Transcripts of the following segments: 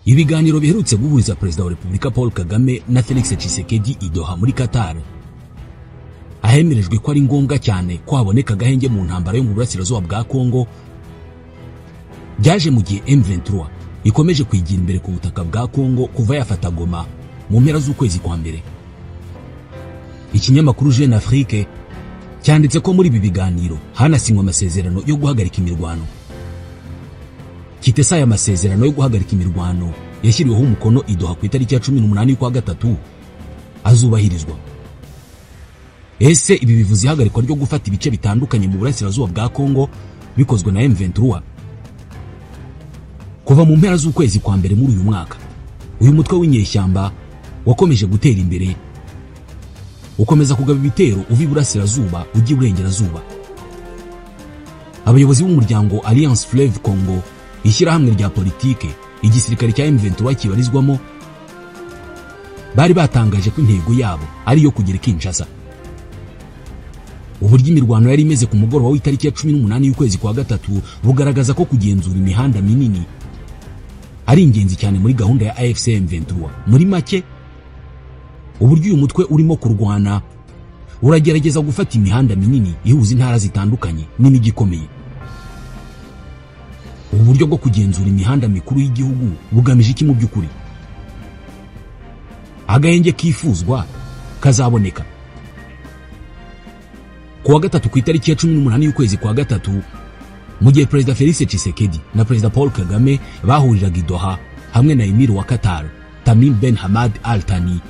Ibiganiro biherutse guhuriza Perezida wa Repubulika Paul Kagame na Felix Tshisekedi i Doha muri Qatar ahemerejwe ko ari ngombwa cyane ko haboneka agahenge mu ntambara yo mu burasirazuba bwa Kongo, byaje mu gihe M23 ikomeje kwigira imbere ku butaka bwa Kongo kuva yafata Goma mu mpera z'ukwezi kwa mbere. Ikinyamakuru Jeune Afrique cyanditse ko muri ibi biganiro hanasinywe amasezerano yo guhagarika imirwano. Kitesa aya masezerano yo guhagarika imirwano yashyiriweho umukono i Doha ku itariki ya 18 kwa gatatu azubahirizwa. Ese ibi bivuze ihagarikwa ryo gufata ibice bitandukanye mu burasirazuba bwa Kongo bikozwe na M23? Kuva mu mpera z'ukwezi kwa mbere muri uyu mwaka, uyu mutwe w'inyeshyamba wakomeje gutera imbere, ukomeza kugaba ibitero uva iburasirazuba ujya iburengerazuba. Abayobozi b'umuryango Alliance Fleuve Congo, ishyirahamwe rya politike igisirikare cya M23 kibarizwamo, bari batangaje ko intego yabo ari yo kugera Kinshasa. Uburyo imirwano yari imeze ku mugoroba w'itariki ya 18 y'ukwezi kwa gatatu bugaragaza ko kugenzura imihanda minini ari ingenzi cyane muri gahunda ya AFC M23. Muri make, uburyo uyu mutwe urimo kurwana uragerageza gufata imihanda minini ihuza intara zitandukanye n'imijyi ikomeye. Uburyo bwo kugenzura imihanda mikuru y'igihugu bugamije iki mu by'ukuri? Agahenge kifuzwa kazaboneka. Kuwa gatatu ku itariki ya 18 y'ukwezi kwa gatatu, mu gihe Perezida Felix Tshisekedi na Perezida Paul Kagame bahuriraga i Doha hamwe na Emir wa Qatar Tamim Ben Hamad Al Thani,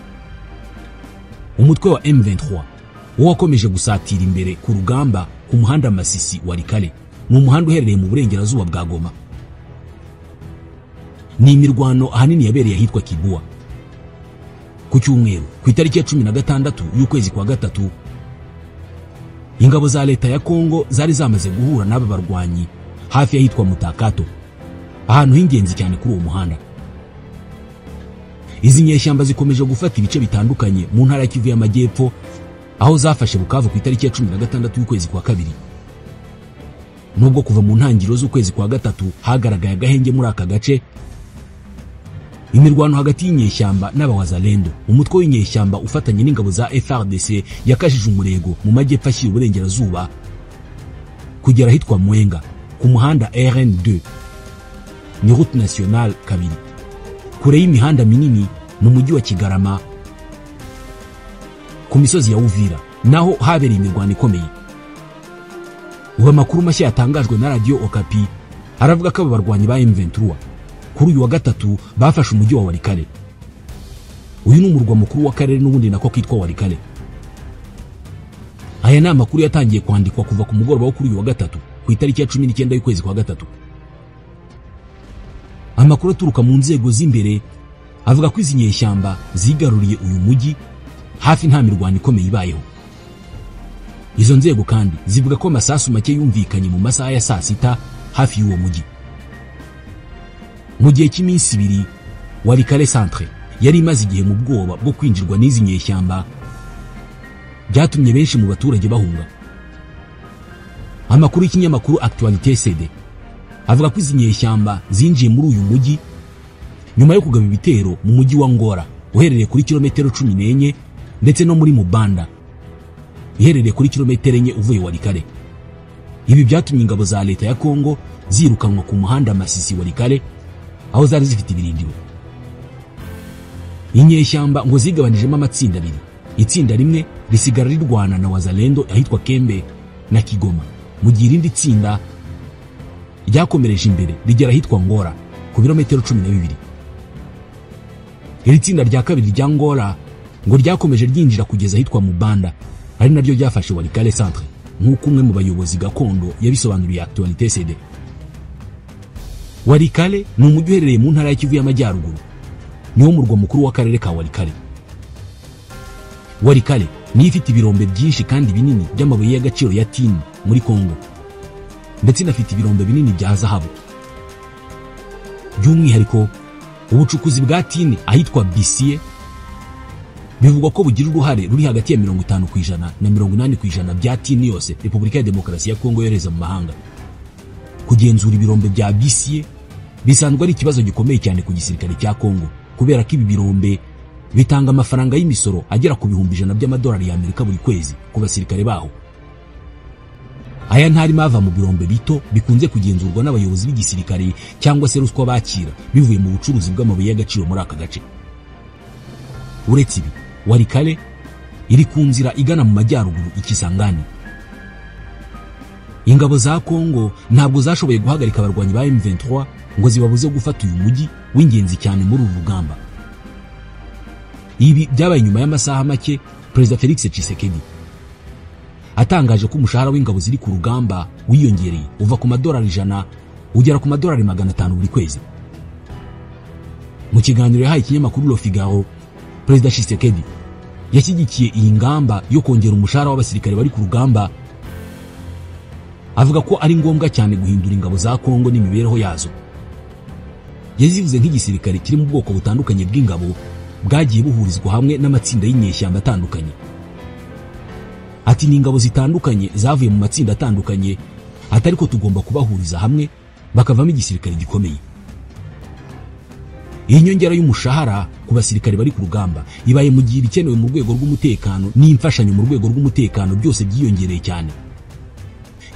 umutwe wa M23 wakomeje gusatira imbere ku rugamba ku muhanda Masisi wa Likale, mu muhanda uherereye mu burengerazuba bwa Goma. Ni imirwano ahanini yabereye ahitwa Kibua. Ku cyumweru ku itariki ya 16 y'ukwezi kwa gatatu, ingabo za leta ya Kongo zari zamaze guhura n'aba barwanyi hafi y'ahitwa Mutakato, ahantu h'ingenzi cyane kuri uwo muhanda. Izi nyeshyamba zikomeje gufata ibice bitandukanye mu ntara ya Kivu y'Amajyepfo, aho zafashe Bukavu ku itariki ya 16 y'ukwezi kwa kabiri. Nubwo kuva mu ntangiriro z'ukwezi kwa gatatu hagaragaye agahenge muri aka gace, imirwano hagati y'inyeshyamba n'abawazalendo, umutwe w'inyeshyamba ufatanye n'ingabo za FARDC yakajije umurego mu majyepfo ashyira uburengerazuba kugera ahitwa Mwenga ku muhanda RN2, ni route nationale kabiri, kure y'imihanda minini mu mujyi wa Kigarama, ku misozi ya Uvira naho habereye imirwano ikomeye. Ubu amakuru mashya yatangajwe na Radio Okapi aravuga ko abarwanyi ba M23 kuri uyu wa gatatu bafashe umujyi wa Walikale. Uyu ni umurwa mukuru w'akarere n'ubundi nako kitwa Walikale. Aya ni amakuru yatangiye kwandikwa kuva ku mugoroba wo kuri uyu wa gatatu ku itariki ya 19 y'ukwezi kwa gatatu. Amakuru aturuka mu nzego z'imbere avuga ko izi nyeshyamba zigaruriye uyu mujyi hafi nta mirwano ikomeye ibayeho. Izo nzego kandi zivuga ko amasasu make yumvikanye mu masaha ya saa sita hafi y'uwo mujyi. Mu gihe cy'iminsi ibiri, Walikale Centre yari imaze igihe mu bwoba bwo kwinjirwa n'izi nyeshyamba, byatumye benshi mu baturage bahunga. Amakuru y'ikinyamakuru Actualité CD avuga ko izi nyeshyamba zinjiye muri uyu mujyi nyuma yo kugaba ibitero mu mujyi wa Ngora uherereye kuri kilometero 14 ndetse no muri Mubanda iherereye kuri kilometero 4 uvuye Walikale. Ibi byatumye ingabo za leta ya Kongo zirukanwa ku muhanda Masisi Walikale, aho zari zifite ibirindiro. Inyeshyamba ngo zigabanijemo amatsinda abiri. Itsinda rimwe risigara rirwana na wazalendo ahitwa Kembe na Kigoma, mu gihe irindi tsinda ryakomereje imbere rigera ahitwa Ngora ku birometero 12. Iri tsinda rya kabiri rya Ngora ngo ryakomeje ryinjira kugeza ahitwa Mubanda, ari naryo ryafashe Walikale Centre, nk'uko umwe mu bayobozi gakondo yabisobanuriye Actualité CD. Walikale ni umujyi uherereye mu ntara ya Kivu y'Amajyaruguru, niwo murwa mukuru w'akarere ka Walikale. Walikale ni ifite ibirombe byinshi kandi binini by'amabuye y'agaciro ya tin muri Kongo, ndetse inafite ibirombe binini bya zahabu. By'umwihariko ubucukuzi bwa tin ahitwa Bisie bivugwa ko bugira uruhare ruri hagati ya 50% na 80% bya tin yose Repubulika ya Demokarasi ya Kongo yoreza mu mahanga. Kugenzura ibirombe bya Bisie bisanzwe ari ikibazo gikomeye cyane ku gisirikare cya Kongo kubera ko ibi birombe bitanga amafaranga y'imisoro agera ku bihumbi 100 by'amadolari y'Amerika buri kwezi ku basirikare baho. Aya ntari mava mu birombe bito bikunze kugenzurwa n'abayobozi b'igisirikare cyangwa se ruswa bakira bivuye mu bucuruzi bw'amabuye y'agaciro muri aka gace. Uretse ibi, Walikale iri ku nzira igana mu majyaruguru Ikisangani. Ingabo za Kongo ntabwo zashoboye guhagarika abarwanyi ba M23 ngo zibabuze gufata uyu mujyi w'ingenzi cyane muri uru rugamba. Ibi byabaye nyuma y'amasaha make Perezida Felix Tshisekedi atangaje ko umushahara w'ingabo ziri ku rugamba wiyongereye uva ku madolari 100 ugera ku madolari 500 buri kwezi. Mu kiganiro yahaye ikinyamakuru Le Figaro, Perezida Tshisekedi yashyigikiye iyi ngamba yo kongera umushahara w'abasirikare bari ku rugamba, avuga ko ari ngombwa cyane guhindura ingabo za Kongo n'imibereho yazo. Yazivuze nk'igisirikare kiri mu bwoko butandukanye bw'ingabo bwagiye buhurizwa hamwe n'amatsinda y'inyeshyamba atandukanye. Ati ni ingabo zitandukanye zavuye mu matsinda atandukanye, atari ko tugomba kubahuriza hamwe bakavamo igisirikare gikomeye. Iyi nyongera y'umushahara ku basirikare bari ku rugamba ibaye mu gihe ibikenewe mu rwego rw'umutekano n'imfashanyo mu rwego rw'umutekano byose byiyongereye cyane,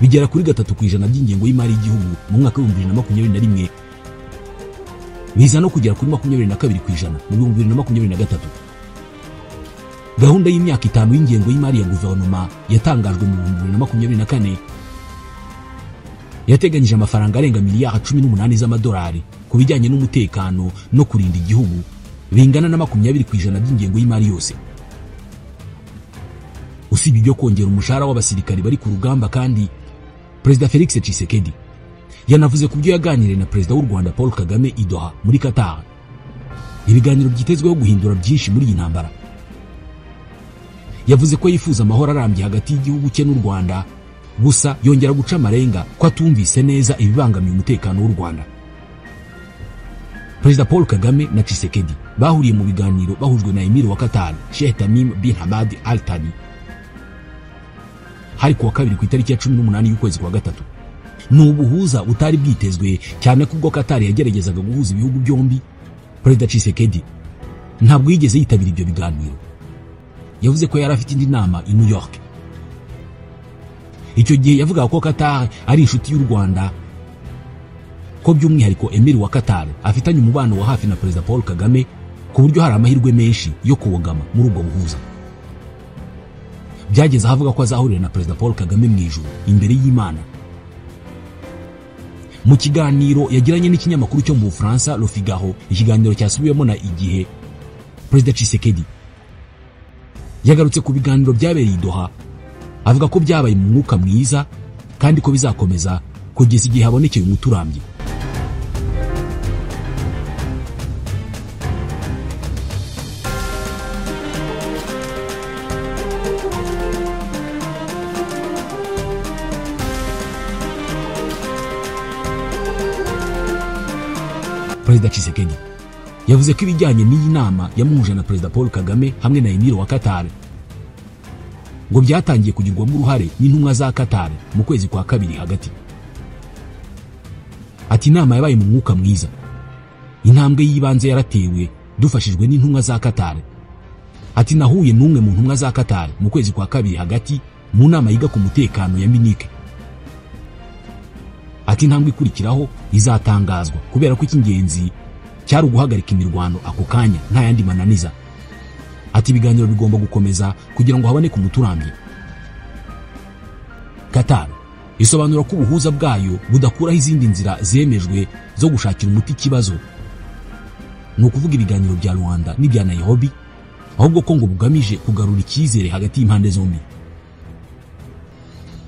bigera kuri 3% by'ingengo y'imari y'igihugu mu mwaka wa 2021, biza no kugera kuri 22% mu 2023. Gahunda y'imyaka 5 y'ingengo y'imari ya guverinoma yatangajwe mu 2024 yateganyije amafaranga arenga miliyari 18 z'amadolari ku bijyanye n'umutekano no kurinda igihugu, bingana na 20% by'ingengo y'imari yose. Usibye ibyo kongera umushahara w'abasirikari bari ku rugamba kandi, Perezida Felix Tshisekedi yanavuze ku byo yaganiriye na Perezida w'u Rwanda Paul Kagame i Doha muri Qatar. Ibiganiro byitezweho guhindura byinshi muri iyi ntambara. Yavuze ko yifuza amahoro arambye hagati y'igihugu cye n'u Rwanda, gusa yongera guca amarenga ko atumvise neza ibibangamiye umutekano w'u Rwanda. Perezida Paul Kagame na Tshisekedi bahuriye mu biganiro bahujwe na Emir wa Qatar Sheikh Tamim bin Hamad Al Thani hari kuwa kabiri ku itariki ya 18 y'ukwezi kwa gatatu. Ni ubuhuza butari bwitezwe cyane kubwo Qatar yageragezaga guhuza ibihugu byombi. Perezida Tshisekedi ntabwo yigeze yitabira ibyo biganiro. Yavuze ko yari afite indi nama i New York. Icyo gihe yavuga ko Qatar ari inshuti y'u Rwanda, ko by'umwihariko Emir wa Qatar afitanye umubano wa hafi na Perezida Paul Kagame ku buryo hari amahirwe menshi yo kuwogama muri ubwo buhuza. Byageze ahavuga ko azahurira na Perezida Paul Kagame mu ijuru imbere y'Imana. Mu kiganiro yagiranye n'ikinyamakuru cyo mu Bufaransa Le Figaro, ikiganiro cyasubiyemo na Igihe, Perezida Tshisekedi yagarutse ku biganiro byabereye i Doha, avuga ko byabaye mu mwuka mwiza kandi ko bizakomeza kugeza igihe habonekeye umuturambye. Perezida Tshisekedi yavuze ko ibijyanye n'iyi nama yamuhuje na Perezida Paul Kagame hamwe na Emir wa Qatar ngo byatangiye kugirwamo uruhare n'intumwa za Qatar mu kwezi kwa kabiri hagati. Ati inama yabaye mu mwuka mwiza, intambwe y'ibanze yaratewe dufashijwe n'intumwa za Qatar. Ati nahuye n'umwe mu ntumwa za Qatar mu kwezi kwa kabiri hagati mu nama yiga ku mutekano ya Munich. Ati intambwe ikurikiraho izatangazwa kubera ko icy'ingenzi cyari uguhagarika imirwano ako kanya nta yandi mananiza. Ati ibiganiro bigomba gukomeza kugira ngo haboneke umuturambye. Qatar isobanura ko ubuhuza bwayo budakuraho izindi nzira zemejwe zo gushakira umuti ikibazo, ni ukuvuga ibiganiro bya Rwanda n'ibya Nairobi, ahubwo ko ngo bugamije kugarura icyizere hagati y'impande zombi.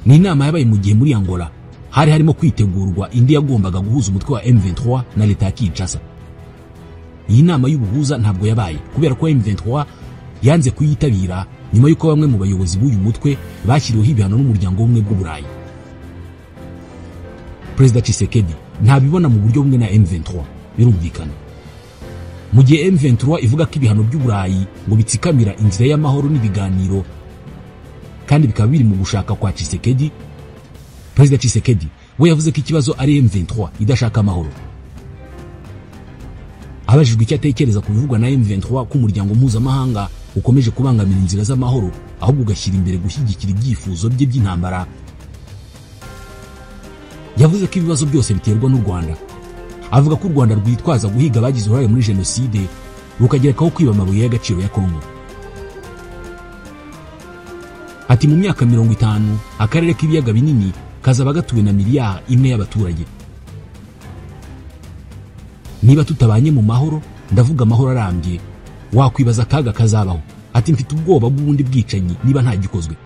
Ni inama yabaye mu gihe muri Angola hari harimo kwitegurwa indi yagombaga guhuza umutwe wa M23 na leta ya Kinshasa. Iyi nama y'ubuhuza ntabwo yabaye kubera ko M23 yanze kuyitabira nyuma y'uko bamwe mu bayobozi b'uyu mutwe bashyiriweho ibihano n'umuryango w'ubumwe bw'Uburayi. Perezida Tshisekedi ntabibona mu buryo bumwe na M23, birumvikana. Mu gihe M23 ivuga ko ibihano by'Uburayi ngo bitsikamira inzira y'amahoro n'ibiganiro kandi bikaba biri mu gushaka kwa Tshisekedi, Perezida Tshisekedi we yavuze ko ikibazo ari M23 idashaka amahoro. abajijwe icyo atekereza ku bivugwa na M23 ko umuryango mpuzamahanga ukomeje kubangamira inzira z'amahoro ahubwo ugashyira imbere gushyigikira ibyifuzo bye by'intambara, yavuze ko ibibazo byose biterwa n'u Rwanda. Avuga ko u Rwanda rwitwaza guhiga abagize uruhare muri jenoside rukagerekaho kwiba amabuye y'agaciro ya Kongo. Ati mu myaka 50 akarere k'ibiyaga binini kazaba gatuwe na miliyari 1 y'abaturage. Niba tutabanye mu mahoro, ndavuga amahoro arambye, wakwibaza akaga kazabaho. Ati mfite ubwoba bw'ubundi bwicanyi niba nta gikozwe.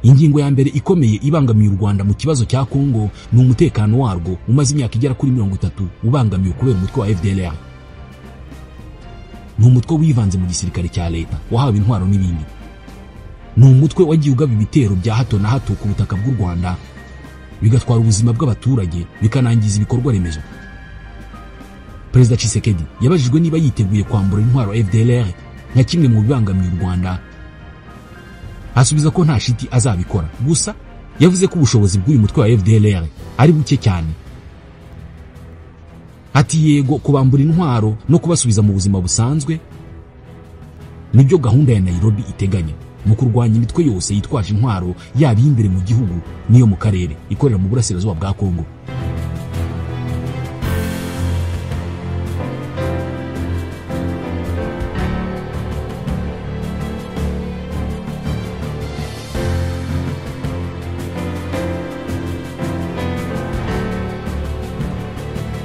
Ingingo ya mbere ikomeye ibangamiye u Rwanda mu kibazo cya Kongo ni umutekano warwo umaze imyaka igera kuri 30 ubangamiye kubera umutwe wa FDLR. Ni umutwe wivanze mu gisirikare cya leta, wahawe intwaro n'ibindi. Ni umutwe wagiye ugaba ibitero bya hato na hato ku butaka bw'u Rwanda, bigatwara ubuzima bw'abaturage, bikanangiza ibikorwa remezo. Perezida Tshisekedi yabajijwe niba yiteguye kwambura intwaro FDLR nka kimwe mu bibangamiye u Rwanda, asubiza ko nta shiti azabikora. Gusa yavuze ko ubushobozi bw'uyu mutwe wa FDLR ari buke cyane. Ati yego kubambura intwaro no kubasubiza mu buzima busanzwe nibyo gahunda ya Nairobi iteganya mu kurwanya imitwe yose yitwaje intwaro, yaba imbere mu gihugu niyo mu karere ikorera mu burasirazuba bwa Kongo.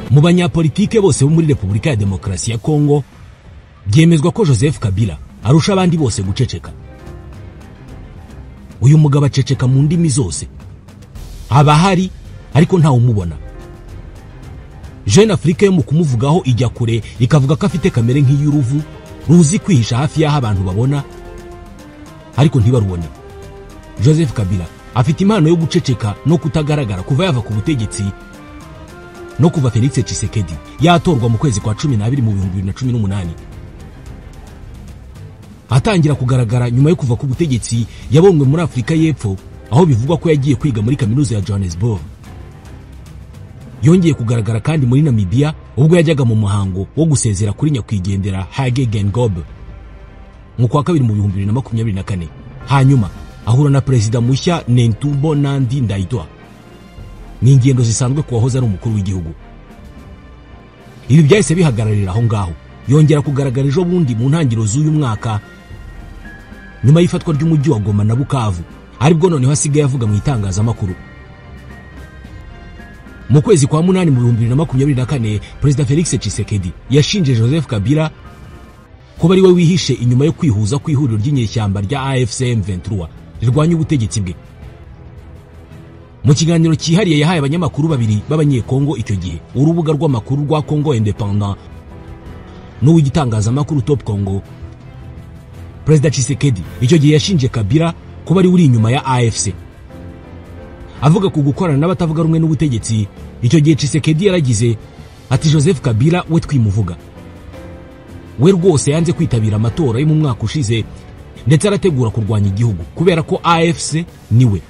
Mu banyapolitike bose bo muri Repubulika ya Demokarasi ya Kongo byemezwa ko Joseph Kabila arusha abandi bose guceceka. Uyu mugabo aceceka mu ndimi zose, aba hari ariko nta umubona. Jeune Afrique yo mu kumuvugaho ijya kure ikavuga ko afite kamere nk'iy'uruvu ruzi kwihisha hafi y'aho abantu babona ariko ntibarubone. Joseph Kabila afite impano yo guceceka no kutagaragara kuva yava ku butegetsi no kuva Felix Tshisekedi yatorwa mu kwezi kwa 12 mu 2018. Atangira kugaragara nyuma yo kuva ku butegetsi yabonwe muri Afrika y'Epfo, aho bivugwa ko yagiye kwiga muri kaminuza ya Johannesburg. Yongeye kugaragara kandi muri Namibia ubwo yajyaga mu muhango wo gusezera kuri nyakwigendera Hage Geingob mu kwa 2 mu 2024. Hanyuma ahura na perezida mushya Nentumbo Nandi Ndaitwa. Ni ingendo zisanzwe kuwahoza ari umukuru w'igihugu. Ibi byahise bihagararira aho ngaho. Yongera kugaragara ejo bundi mu ntangiriro z'uyu mwaka nyuma y'ifatwa ry'umujyi wa Goma na Bukavu, aribwo noneho hasigaye avuga mu itangazamakuru. Mu kwezi kwa 8 mu 2024 Perezida Felix Tshisekedi yashinje Joseph Kabila ko bari we wihishe inyuma yo kwihuza kw'ihuriro ry'inyeshyamba rya AFC M23 rirwanya ubutegetsi bwe. Mu kiganiro cyihariye yahaye abanyamakuru babiri b'abanyekongo icyo gihe, urubuga rw'amakuru rwa Congo Independent n'uw'igitangazamakuru Top Congo, Perezida Tshisekedi icyo gihe yashinje Kabila ko bari uri inyuma ya AFC. Avuga ku gukorana n'abatavuga rumwe n'ubutegetsi, icyo gihe Tshisekedi yaragize ati Joseph Kabila we twimuvuga. We rwose yanze kwitabira amatora yo mu mwaka ushize ndetse arategura kurwanya igihugu kubera ko AFC niwe.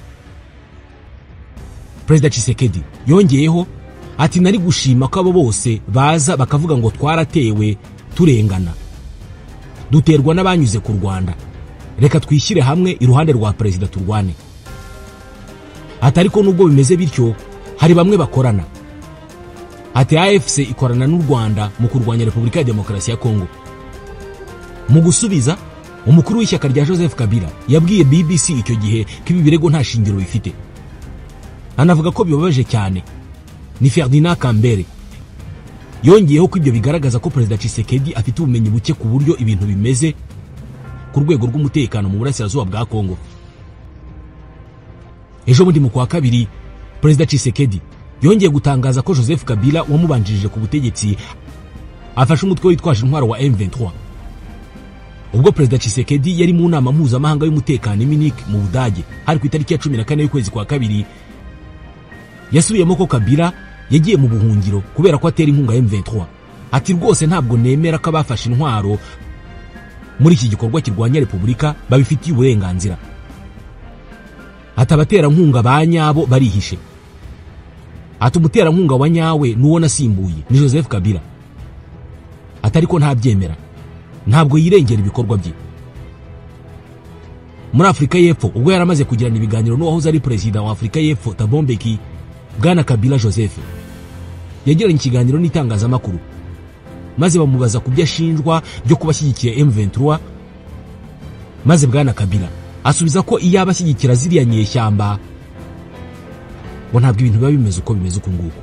Perezida Tshisekedi yongeyeho ati nari gushima ko abo bose baza bakavuga ngo twaratewe turengana, duterwa n'abanyuze ku Rwanda, reka twishyire hamwe iruhande rwa perezida turwane. Atariko nubwo bimeze bityo hari bamwe bakorana. Ati AFC ikorana n'u Rwanda mu kurwanya Repubulika ya Demokarasi ya Kongo. Mu gusubiza, umukuru w'ishyaka rya Joseph Kabila yabwiye BBC icyo gihe ko ibi birego nta shingiro bifite. Anavuga ko bibabaje cyane. Ni Ferdinand Kambere yongeyeho ko ibyo bigaragaza ko Perezida Tshisekedi afite ubumenyi buke ku buryo ibintu bimeze ku rwego rw'umutekano mu burasirazuba bwa Kongo. Ejo bundi mu kwa 2 Perezida Tshisekedi yongeye gutangaza ko Joseph Kabila wamubanjirije ku butegetsi afashe umutwe witwaje intwaro wa M23. Ubwo Perezida Tshisekedi yari mu nama mpuzamahanga y'umutekano Munich mu Budage hari ku itariki ya 14 y'ukwezi kwa 2, yasubiyemo ko Kabila yagiye mu buhungiro kubera ko atera inkunga ya M23. Ati rwose ntabwo nemera ko abafashe intwaro muri iki gikorwa kirwanya Repubulika babifitiye uburenganzira. Atabatera nkunga banyabo barihishe. Ati umutera nkunga wa nyawe nuwo nasimbuye ni Joseph Kabila. atari ko ntabyemera, ntabwo yirengera ibikorwa bye. Muri Afrika y'Epfo ubwo yaramaze kugirana ibiganiro n'uwahoze ari perezida wa Afrika y'Epfo Thabo Mbeki, Bwana Kabila Joseph yagiranye ikiganiro n'itangazamakuru, maze bamubaza ku byo ashinjwa byo kubashyigikiye M23, maze Bwana Kabila asubiza ko iyo abashyigikira ziriya nyeshyamba ngo ntabwo ibintu biba bimeze uko bimeze uko nguko.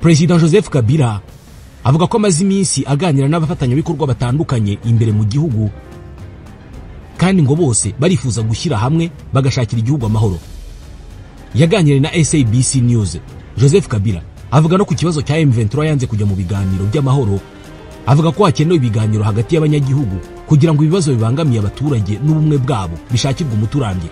Perezida Joseph Kabila avuga ko amaze iminsi aganira n'abafatanyabikorwa batandukanye imbere mu gihugu, kandi ngo bose barifuza gushyira hamwe bagashakira igihugu amahoro. Yaganiriye na SABC News. Joseph Kabila avuga no ku kibazo cya M23 yanze kujya mu biganiro by'amahoro, avuga ko hakenewe ibiganiro hagati y'abanyagihugu kugira ngo ibibazo bibangamiye abaturage n'ubumwe bwabo bishakirwe umuturambye.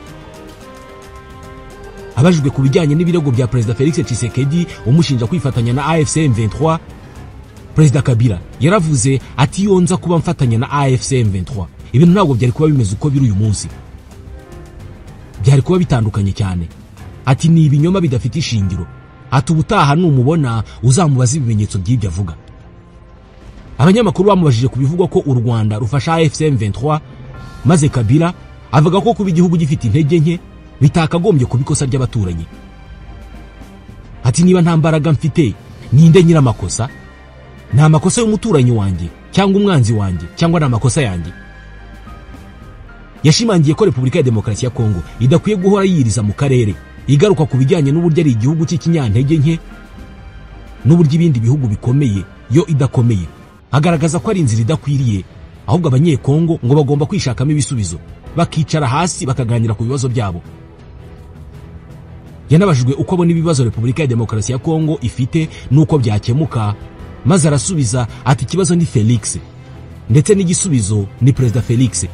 Abajijwe ku bijyanye n'ibirego bya Perezida Felix Tshisekedi umushinja kwifatanya na AFC M23, Perezida Kabila yaravuze ati yonza kuba mfatanya na AFC M23 ibintu ntabwo byari kuba bimeze uko biri uyu munsi, byari kuba bitandukanye cyane. Ati ni ibinyoma bidafite ishingiro, ati ubutaha numubona uzamubaza ibimenyetso by'ibyo avuga. Abanyamakuru bamubajije kubivugwa ko u Rwanda rufasha AFC M23, maze Kabila avuga ko kuba igihugu gifite intege nke bitakagombye kubikosa ry'abaturanyi. Ati niba nta mbaraga mfite ninde nyira makosa? Nta makosa y'umuturanyi wanjye cyangwa umwanzi wanjye cyangwa na makosa yanjye. Yashimangiye ko Repubulika ya Demokarasi ya Kongo idakwiye guhora yiriza mu karere, igaruka ku bijyanye n'uburyo ari igihugu cy'ikinyantege nke n'uburyo ibindi bihugu bikomeye yo idakomeye. Agaragaza ko ari inzira idakwiriye, ahubwo abanyekongo ngo bagomba kwishakamo ibisubizo, bakicara hasi bakaganira ku bibazo byabo. Yanabajijwe uko abona ibibazo Repubulika ya Demokarasi ya Kongo ifite nuko byakemuka, maze arasubiza ati ikibazo ni Felix ndetse n'igisubizo ni Perezida Felix.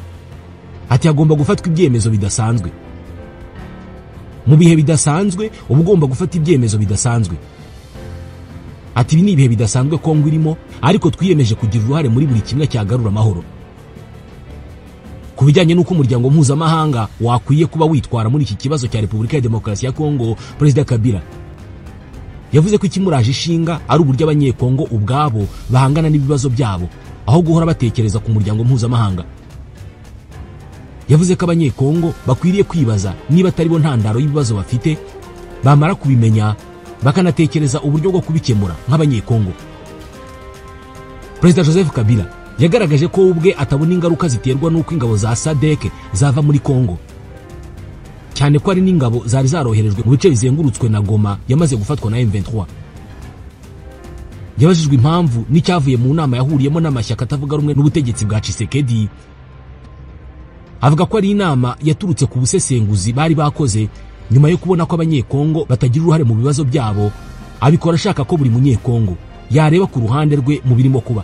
Ati agomba gufatwa ibyemezo bidasanzwe. Mu bihe bidasanzwe ubugomba gufata ibyemezo bidasanzwe. Ati ibi ni ibihe bidasanzwe Kongo irimo, ariko twiyemeje kugira uruhare muri buri kimwe cyagarura amahoro. Ku bijyanye n'uko umuryango mpuzamahanga wakwiye kuba witwara muri iki kibazo cya Repubulika ya Demokarasi ya Kongo, Perezida Kabila yavuze ko ikimuraje ishinga ari uburyo abanyekongo ubwabo bahangana n'ibibazo byabo aho guhora batekereza ku muryango mpuzamahanga. Yavuze ko abanyekongo bakwiriye kwibaza niba atari bo ntandaro y'ibibazo bafite, bamara kubimenya bakanatekereza uburyo bwo kubikemura nk'abanyekongo. Perezida Joseph Kabila yagaragaje ko ubwe atabona ingaruka ziterwa n'uko ingabo za SADC zava muri Kongo, cyane ko ari n'ingabo zari zaroherejwe mu bice bizengurutswe na Goma yamaze gufatwa na M23. Yabajijwe impamvu n'icyavuye mu nama yahuriyemo n'amashyaka atavuga rumwe n'ubutegetsi bwa Tshisekedi, avuga ko ari inama yaturutse ku busesenguzi bari bakoze nyuma yo kubona ko abanyekongo batagira uruhare mu bibazo byabo, abikora ashaka ko buri munyekongo yareba ku ruhande rwe mu birimo kuba.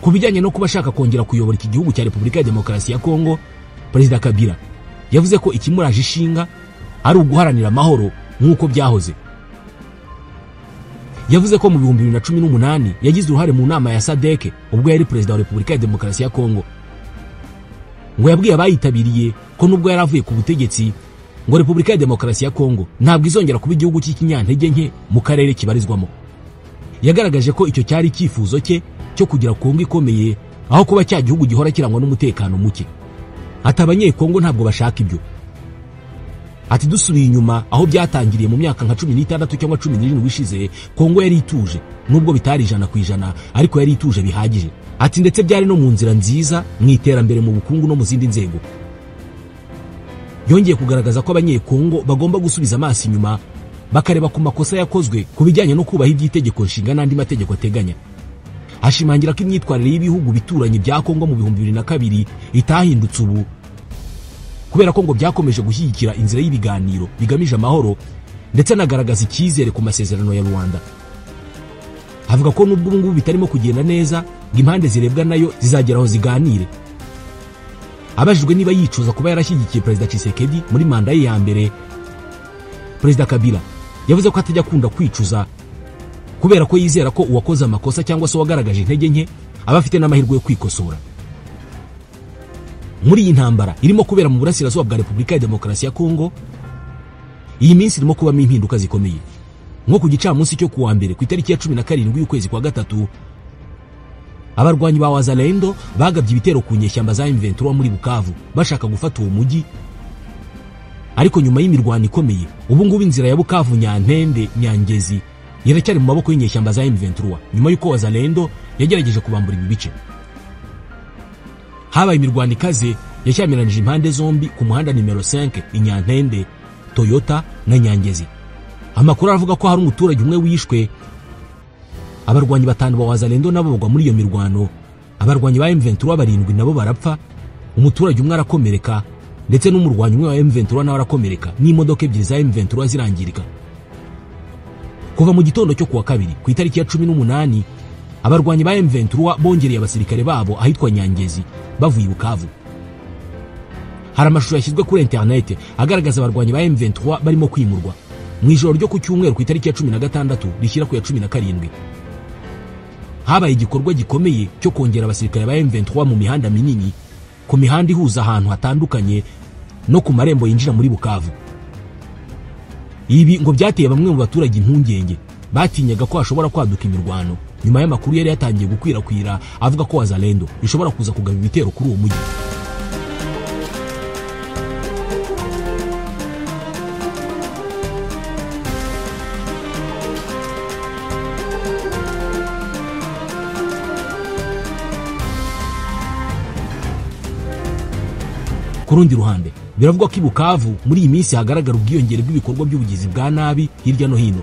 Ku bijyanye no kuba ashaka kongera kuyobora iki gihugu cya Repubulika ya Demokarasi ya Kongo, Perezida Kabila yavuze ko ikimuraje ishinga ari uguharanira amahoro nk'uko byahoze. Yavuze ko mu 2018 yagize uruhare mu nama ya SADC ubwo yari Perezida wa Repubulika ya Demokarasi ya Kongo. Ngo yabwiye abayitabiriye ko nubwo yaravuye ku butegetsi ngo Repubulika ya Demokarasi ya Kongo ntabwo izongera kuba igihugu cy'ikinyantege nke mu karere kibarizwamo. Yagaragaje ko icyo cyari icyifuzo cye cyo kugira Kongo ikomeye aho kuba cya gihugu gihora kirangwa n'umutekano muke. Ati abanyekongo ntabwo bashaka ibyo. Ati dusubiye inyuma aho byatangiriye mu myaka nka 16 cyangwa 17 wishize, Kongo yari ituje nubwo bitari 100%, ariko yari ituje bihagije. Ati ndetse byari no mu nzira nziza mu iterambere mu bukungu no mu zindi nzego. Yongeye kugaragaza ko abanyekongo bagomba gusubiza amaso inyuma bakareba ku makosa yakozwe ku bijyanye no kubaha iby'itegeko nshinga n'andi mategeko ateganya. Ashimangira ko imyitwarire y'ibihugu bituranye bya Kongo mu 2002 itahindutse ubu, kubera ko ngo byakomeje gushyigikira inzira y'ibiganiro bigamije amahoro, ndetse anagaragaza icyizere ku masezerano ya Rwanda. Avuga ko nubwo ubu ngubu bitarimo kugenda neza, ngo impande zirebwa nayo zizageraho ziganire. Abajijwe niba yicuza kuba yarashyigikiye Perezida Tshisekedi muri manda ye ya mbere, Perezida Kabila yavuze ko atajya akunda kwicuza kubera ko yizera ko uwakoze amakosa cyangwa se wagaragaje intege nke aba afite n'amahirwe yo kwikosora. Muri iyi ntambara irimo kubera mu burasirazuba bwa Repubulika ya Demokarasi ya Kongo, iyi minsi irimo kubamo impinduka zikomeye. Nko ku gicamunsi cyo kuwa mbere ku itariki ya 17 y'ukwezi kwa gatatu, abarwanyi ba Wazalendo bagabye ibitero ku nyeshyamba za M23 muri Bukavu bashaka gufata uwo mujyi, ariko nyuma y'imirwano ikomeye ubu ngubu inzira ya Bukavu Nyantende Nyangezi iracyari mu maboko y'inyeshyamba za M23 nyuma y'uko Wazalendo yagerageje kubambura ibi bice. Habaye imirwano ikaze yashyamiranyije impande zombi ku muhanda nimero 5 Inyantende Toyota na Nyangezi. Amakuru aravuga ko hari umuturage umwe wishwe, abarwanyi batanu ba Wazalendo nabo bagwa muri iyo mirwano, abarwanyi ba M23 barindwi nabo barapfa, umuturage umwe arakomereka ndetse n'umurwanyi umwe wa M23 nawe arakomereka, n'imodoka ebyiri za M23 zirangirika. Kuva mu gitondo cyo kuwa kabiri ku itariki ya 18 abarwanyi ba M23 bongereye abasirikare babo ahitwa Nyangezi bavuye Bukavu. Hari amashusho yashyizwe kuri internet agaragaza abarwanyi ba M23 barimo kwimurwa mu ijoro ryo ku cyumweru ku itariki ya 16 rishyira ku ya 17. Habaye igikorwa gikomeye cyo kongera abasirikare ba M23 mu mihanda minini, ku mihanda ihuza ahantu hatandukanye no ku marembo yinjira muri Bukavu. Ibi ngo byateye bamwe mu baturage impungenge, batinyaga ko hashobora kwaduka imirwano nyuma y'amakuru yari yatangiye gukwirakwira avuga ko Wazalendo ishobora kuza kugaba ibitero kuri uwo mujyi. Ku rundi ruhande biravugwa ko Bukavu muri iyi minsi hagaragara ubwiyongere bw'ibikorwa by'ubugizi bwa nabi hirya no hino.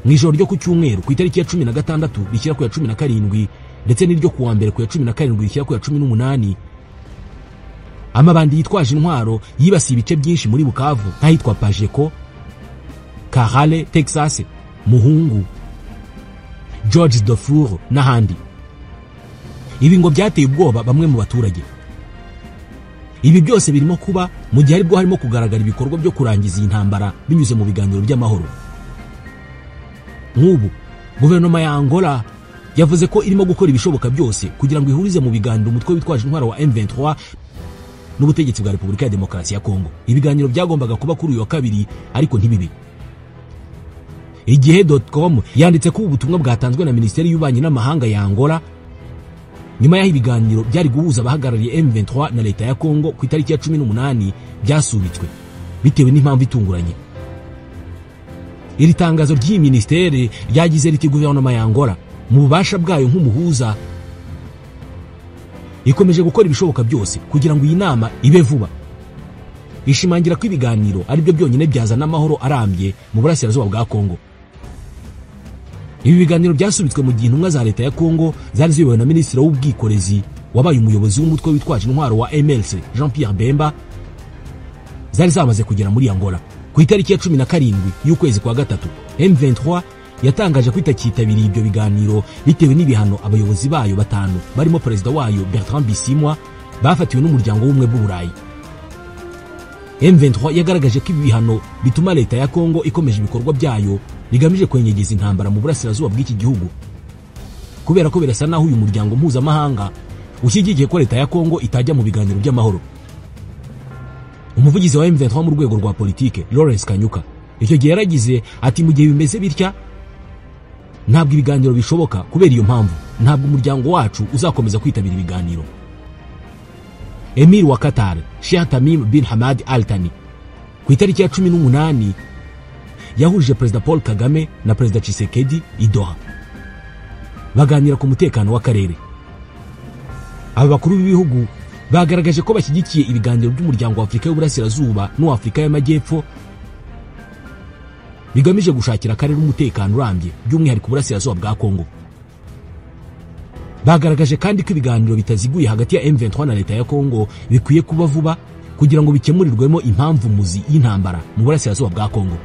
Mu ijoro ryo ku cyumweru ku itariki ya 16 rishyira ku ya 17 ndetse n'iryo ku wa mbere ku ya 17 rishyira ku ya 18, amabandi yitwaje intwaro yibasiye ibice byinshi muri Bukavu nk'ahitwa Pajeko, Karale, Texas, Muhungu, George Dofour n'ahandi. Ibi ngo byateye ubwoba bamwe mu baturage. Ibi byose birimo kuba mu gihe aribwo harimo kugaragara ibikorwa byo kurangiza iyi ntambara binyuze mu biganiro by'amahoro. Nk'ubu guverinoma ya Angola yavuze ko irimo gukora ibishoboka byose kugira ngo ihurize mu biganiro umutwe witwaje intwaro wa M23 n'ubutegetsi bwa Repubulika ya Demokarasi ya Kongo. Ibiganiro byagombaga kuba kuri uyu wa kabiri ariko ntibibe. Igihe.com yanditse ko ubutumwa bwatanzwe na Minisiteri y'Ububanyi n'Amahanga ya Angola nyuma y'aho ibiganiro byari guhuza abahagarariye M23 na leta ya Kongo ku itariki ya 18 byasubitswe bitewe n'impamvu itunguranye. Iri tangazo ry'iyi ministeri ryagize riti guverinoma ya Angola mu bubasha bwayo nk'umuhuza ikomeje gukora ibishoboka byose kugira ngo iyi nama ibe vuba. Ishimangira ko ibiganiro ari byo byonyine byazana amahoro arambye mu burasirazuba bwa Kongo. Ibi biganiro byasubitswe mu gihe intumwa za leta ya Kongo zari ziyobowe na Minisitiri w'Ubwikorezi wabaye umuyobozi w'umutwe witwaje intwaro wa MLC Jean-Pierre Bemba zari zamaze kugera muri Angola. Ku itariki ya 17 y'ukwezi kwa gatatu, M23 yatangaje ko itakitabiriye ibyo biganiro bitewe n'ibihano abayobozi bayo batanu barimo perezida wayo Bertrand Bisimwa bafatiwe n'umuryango w'ubumwe bw'Uburayi. M23 yagaragaje ko ibi bihano bituma leta ya Kongo ikomeje ibikorwa byayo bigamije kwenyegeza intambara mu burasirazuba bw'iki gihugu, kubera ko birasa naho uyu muryango mpuzamahanga ushyigikiye ko leta ya Kongo itajya mu biganiro by'amahoro. Umuvugizi wa M23 mu rwego rwa politike Lawrence Kanyuka icyo gihe yaragize ati mu gihe bimeze bitya ntabwo ibiganiro bishoboka, kubera iyo mpamvu ntabwo umuryango wacu uzakomeza kwitabira ibiganiro. Emir wa Qatar Sheikh Tamim bin Hamad Al Thani ku itariki ya 18 yahuje Perezida Paul Kagame na Perezida Tshisekedi i Doha baganira ku mutekano w'akarere. Aba bakuru b'ibihugu bagaragaje ko bashyigikiye ibiganiro by'umuryango wa Afurika y'Uburasirazuba n'uwa Afurika y'Amajyepfo bigamije gushakira akarere umutekano urambye by'umwihariko uburasirazuba bwa Kongo. Bagaragaje kandi ko ibiganiro bitaziguye hagati ya M23 na leta ya Kongo bikwiye kuba vuba kugira ngo bikemurirwemo impamvu muzi y'intambara mu burasirazuba bwa Kongo.